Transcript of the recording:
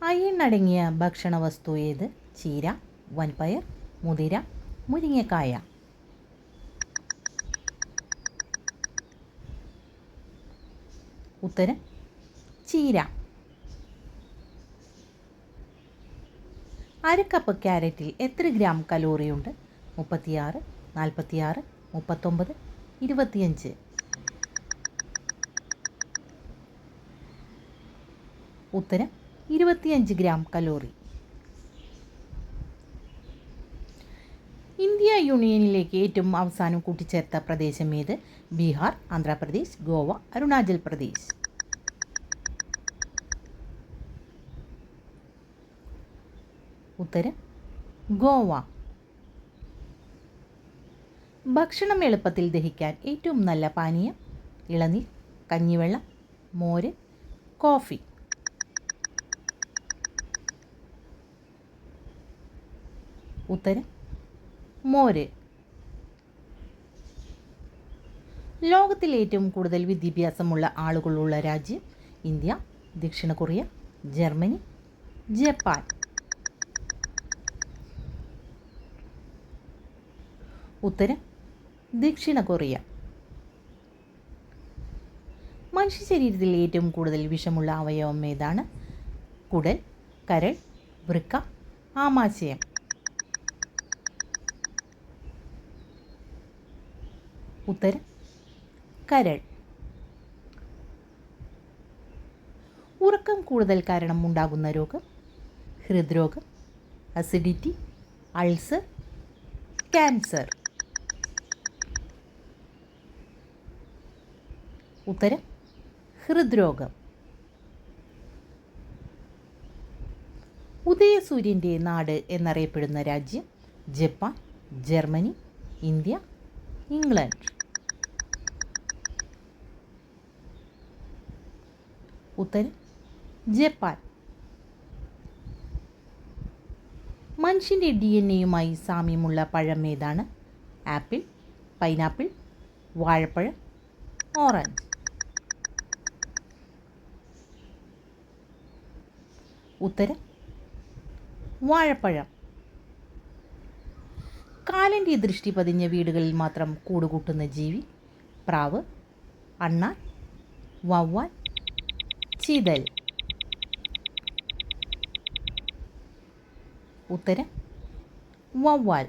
Iron അടങ്ങിയ ഭക്ഷണ വസ്തു ഏത്? ചീര, വൻപയർ, മുതിര, മുരിങ്ങക്കായ. ഉത്തരം ചീര. അരക്കപ്പ് ക്യാരറ്റിൽ എത്ര ഗ്രാം കലോറിയുണ്ട്? 36, 46, 39, 25. ഉത്തരം 25 ഗ്രാം കലോറി. ഇന്ത്യ യൂണിയനിലേക്ക് ഏറ്റവും അവസാനം കൂട്ടിച്ചേർത്ത പ്രദേശം ഏത്? ബീഹാർ, ആന്ധ്രാപ്രദേശ്, ഗോവ, അരുണാചൽ പ്രദേശ്. ഉത്തരം ഗോവ. ഭക്ഷണം എളുപ്പത്തിൽ ദഹിക്കാൻ ഏറ്റവും നല്ല പാനീയം? ഇളനീർ, കഞ്ഞിവെള്ളം, മോര്, കോഫി. ഉത്തരം മോര്. ലോകത്തിൽ ഏറ്റവും കൂടുതൽ വിദ്യാഭ്യാസമുള്ള ആളുകളുള്ള രാജ്യം? ഇന്ത്യ, ദക്ഷിണ കൊറിയ, ജർമ്മനി, ജപ്പാൻ. ഉത്തരം ദക്ഷിണ കൊറിയ. മനുഷ്യ ശരീരത്തിൽ ഏറ്റവും കൂടുതൽ വിഷമുള്ള അവയവം ഏതാണ്? കുടൽ, കരൾ, വൃക്ക, ആമാശയം. ഉത്തരം കരൾ. ഉറക്കം കൂടുതൽ കാരണം ഉണ്ടാകുന്ന രോഗം? ഹൃദ്രോഗം, അസിഡിറ്റി, അൾസർ, ക്യാൻസർ. ഉത്തരം ഹൃദ്രോഗം. ഉദയസൂര്യൻ്റെ നാട് എന്നറിയപ്പെടുന്ന രാജ്യം? Japan, Germany, India, England. ഉത്തരം ജപ്പാൻ. മനുഷ്യൻ്റെ DNA-യുമായി സാമ്യമുള്ള പഴം ഏതാണ്? ആപ്പിൾ, പൈനാപ്പിൾ, വാഴപ്പഴം, ഓറഞ്ച്. ഉത്തരം വാഴപ്പഴം. കാലൻ്റെ ദൃഷ്ടി പതിഞ്ഞ വീടുകളിൽ മാത്രം കൂടുകൂട്ടുന്ന ജീവി? പ്രാവ്, അണ്ണാൻ, വവ്വാൽ, ചീതൽ. ഉത്തരം വവ്വാൽ.